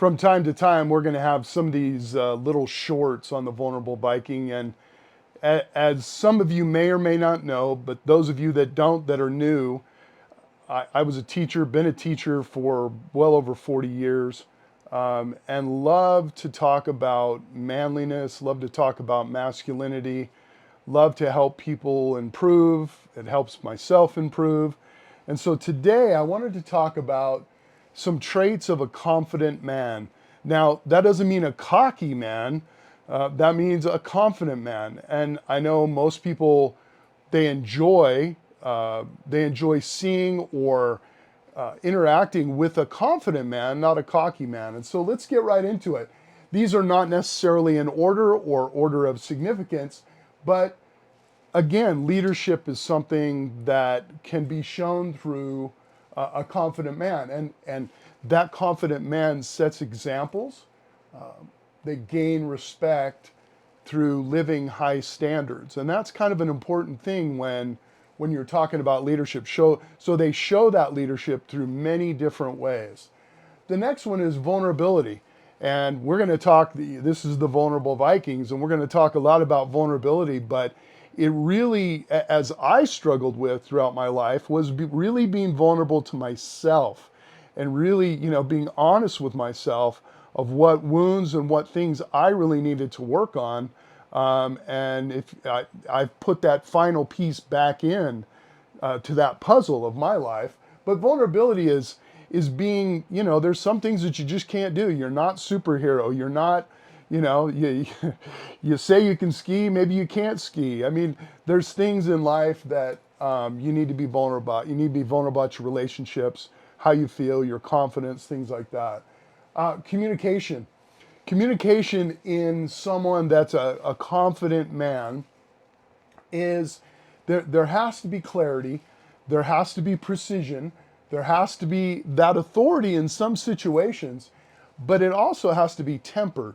from time to time, we're going to have some of these little shorts on the Vulnerable Viking. And as some of you may or may not know, but those of you that don't, that are new, I was a teacher, been a teacher for well over 40 years, and love to talk about manliness, love to talk about masculinity, love to help people improve. It helps myself improve. And so today I wanted to talk about some traits of a confident man. Now, that doesn't mean a cocky man. That means a confident man. And I know most people, they enjoy seeing or interacting with a confident man, not a cocky man. And so let's get right into it. These are not necessarily in order or order of significance, but again, leadership is something that can be shown through a confident man. And that confident man sets examples. They gain respect through living high standards. And that's kind of an important thing when you're talking about leadership. So they show that leadership through many different ways. The next one is vulnerability. And we're going to talk, this is the Vulnerable Vikings, and we're going to talk a lot about vulnerability, but it really, as I struggled with throughout my life, was really being vulnerable to myself and really, being honest with myself of what wounds and what things I really needed to work on. And if I've put that final piece back in to that puzzle of my life. But vulnerability is being, there's some things that you just can't do. You're not superhero. You're not, you you say you can ski, maybe you can't ski. I mean, there's things in life that you need to be vulnerable about. You need to be vulnerable about your relationships, how you feel, your confidence, things like that. Communication. Communication in someone that's a confident man is there has to be clarity, there has to be precision, there has to be that authority in some situations, but it also has to be tempered.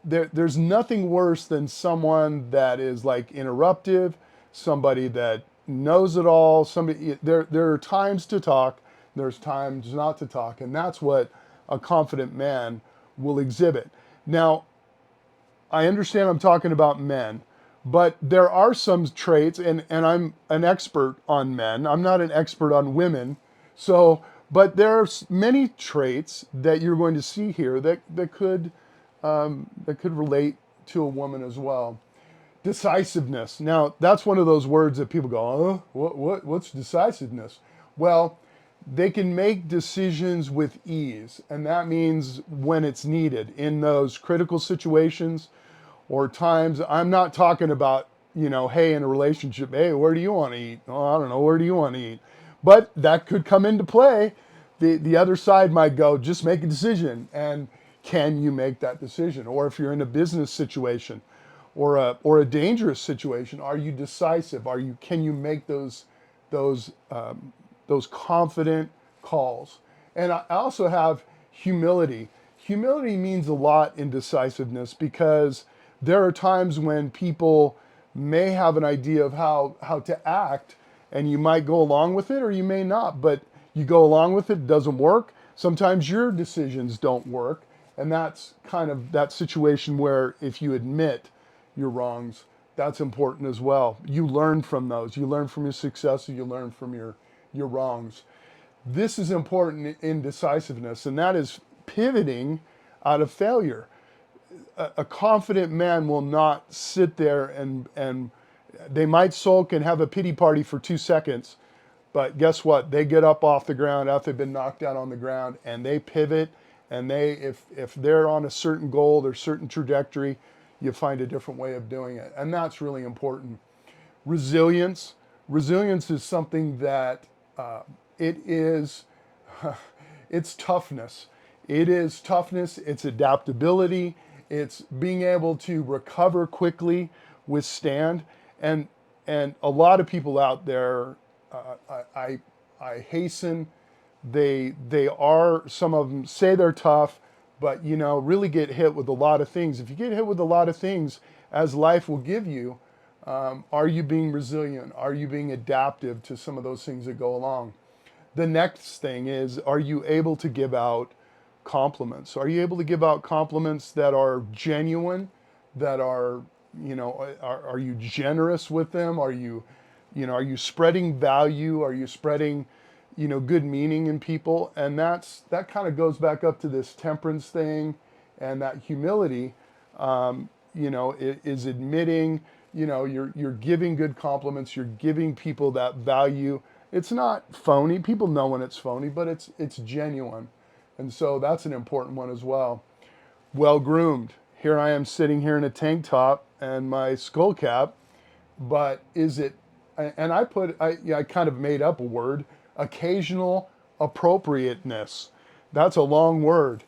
There's nothing worse than someone that is like interruptive, somebody that knows it all. There are times to talk, there's times not to talk, and that's what a confident man will exhibit. Now, I understand I'm talking about men, but there are some traits, and I'm an expert on men. I'm not an expert on women. So, but there are many traits that you're going to see here that could relate to a woman as well. Decisiveness. Now, that's one of those words that people go, oh, what's decisiveness? Well, they can make decisions with ease, and that means when it's needed in those critical situations or times. I'm not talking about, hey, in a relationship, hey, where do you want to eat? Oh, I don't know, where do you want to eat? But that could come into play. The other side might go, just make a decision, and can you make that decision? Or if you're in a business situation or a dangerous situation, are you decisive? Can you make those confident calls? And I also have humility. Humility means a lot in decisiveness because there are times when people may have an idea of how to act, and you might go along with it or you may not, but you go along with it, doesn't work. Sometimes your decisions don't work, and that's kind of that situation where if you admit your wrongs, that's important as well. You learn from those. You learn from your successes, you learn from your wrongs. This is important in decisiveness, and that is pivoting out of failure. A confident man will not sit there and they might sulk and have a pity party for 2 seconds, but guess what? They get up off the ground after they've been knocked down on the ground, and they pivot, and if they're on a certain goal or certain trajectory, you find a different way of doing it, and that's really important. Resilience. Resilience is something that it is, it's toughness. It is toughness, it's adaptability, it's being able to recover quickly, withstand, and a lot of people out there, I hasten, they are, some of them say they're tough, but really get hit with a lot of things. If you get hit with a lot of things, as life will give you, are you being resilient? Are you being adaptive to some of those things that go along? The next thing is, are you able to give out compliments? Are you able to give out compliments that are genuine, that are, are you generous with them? Are you spreading value? Are you spreading, good meaning in people? And that kind of goes back up to this temperance thing, and that humility, is admitting, you're giving good compliments, you're giving people that value. It's not phony. People know when it's phony, but it's genuine. And so that's an important one as well. Well groomed. Here I am sitting here in a tank top and my skull cap, but is it, and I kind of made up a word, occasional appropriateness. That's a long word.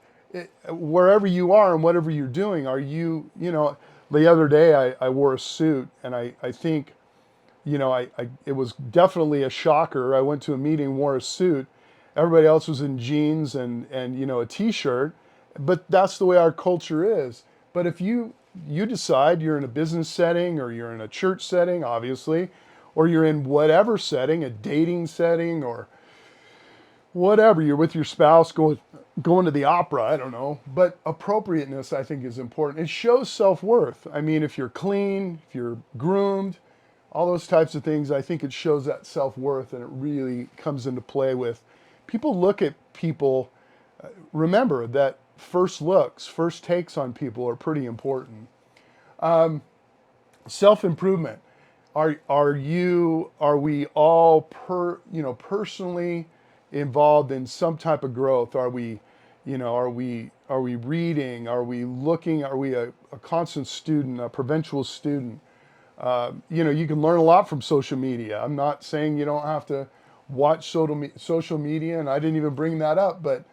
Wherever you are and whatever you're doing, are you, the other day I wore a suit, and I think, it was definitely a shocker. I went to a meeting, wore a suit. Everybody else was in jeans and a t-shirt, but that's the way our culture is. But if you decide you're in a business setting, or you're in a church setting, obviously, or you're in whatever setting, a dating setting, or whatever, you're with your spouse going to the opera, I don't know. But appropriateness, I think, is important. It shows self-worth. I mean, if you're clean, if you're groomed, all those types of things, I think it shows that self-worth, and it really comes into play with people. Look at people. Remember that first looks, first takes on people are pretty important. Self-improvement. Are we all personally involved in some type of growth? Are we reading? Are we looking? Are we a constant student, a perpetual student? You can learn a lot from social media. I'm not saying you don't have to watch social media, and I didn't even bring that up, but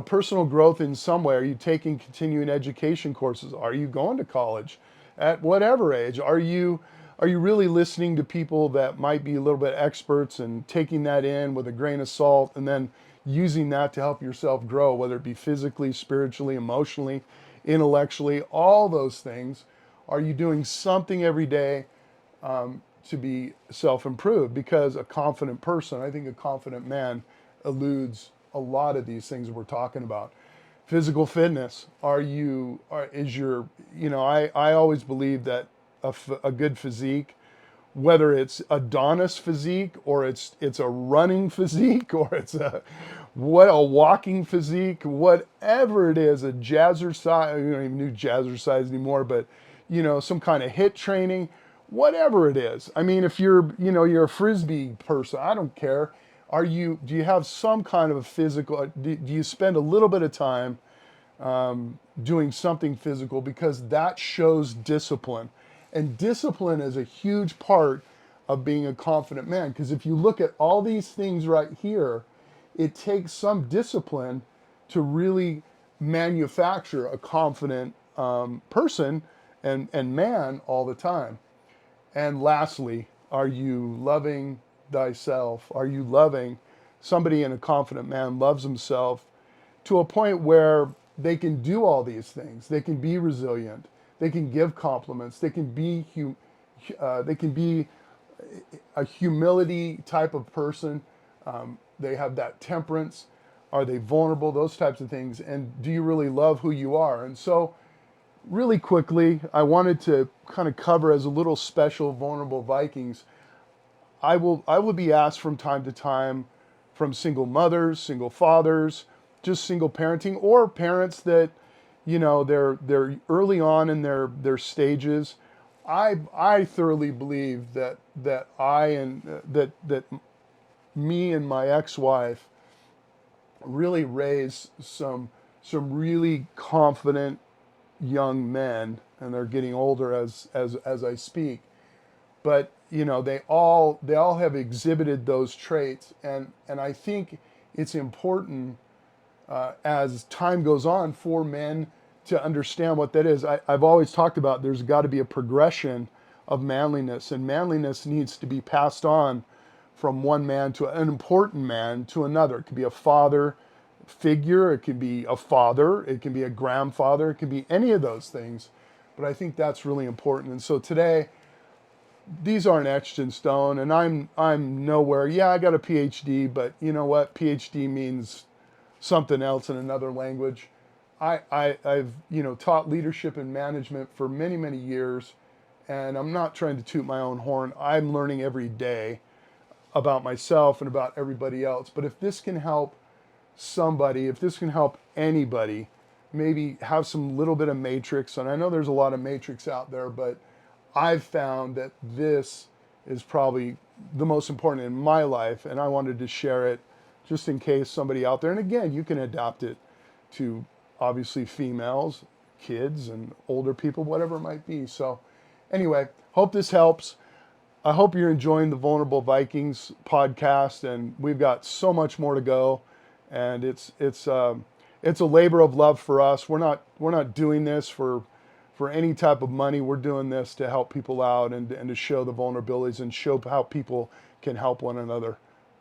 personal growth in some way. Are you taking continuing education courses? Are you going to college at whatever age? Are you really listening to people that might be a little bit experts and taking that in with a grain of salt, and then using that to help yourself grow, whether it be physically, spiritually, emotionally, intellectually, all those things? Are you doing something every day to be self-improved? Because a confident person, I think a confident man, eludes a lot of these things we're talking about. Physical fitness. I always believe that a good physique, whether it's Adonis physique, or it's a running physique, or it's a walking physique, whatever it is, a jazzercise, we don't even do jazzercise anymore, but some kind of HIIT training, whatever it is. I mean, if you're a Frisbee person, I don't care. Do you have some kind of a physical, do you spend a little bit of time doing something physical? Because that shows discipline. And discipline is a huge part of being a confident man. Because if you look at all these things right here, it takes some discipline to really manufacture a confident person and man all the time. And lastly, are you loving thyself? Are you loving? Somebody in a confident man loves himself to a point where they can do all these things. They can be resilient. They can give compliments. They can be a humility type of person. They have that temperance. Are they vulnerable? Those types of things. And do you really love who you are? And so, really quickly, I wanted to kind of cover, as a little special vulnerable Vikings. I will be asked from time to time from single mothers, single fathers, just single parenting, or parents that they're early on in their stages. I thoroughly believe that me and my ex-wife really raised some really confident young men, and they're getting older as I speak. But they all have exhibited those traits, and I think it's important as time goes on for men to understand what that is. I've always talked about there's got to be a progression of manliness, and manliness needs to be passed on from one man to an important man to another. It could be a father figure, it could be a father, it can be a grandfather, it can be any of those things. But I think that's really important. And so today, these aren't etched in stone, and I'm nowhere. Yeah, I got a PhD, but you know what? PhD means something else in another language. I've taught leadership and management for many, many years, and I'm not trying to toot my own horn. I'm learning every day about myself and about everybody else. But if this can help somebody, if this can help anybody, maybe have some little bit of matrix, and I know there's a lot of matrix out there, but I've found that this is probably the most important in my life, and I wanted to share it just in case somebody out there, and again, you can adapt it to obviously females, kids, and older people, whatever it might be. So anyway, hope this helps. I hope you're enjoying the Vulnerable Vikings podcast, and we've got so much more to go. And it's a labor of love for us. We're not doing this for any type of money. We're doing this to help people out and to show the vulnerabilities and show how people can help one another.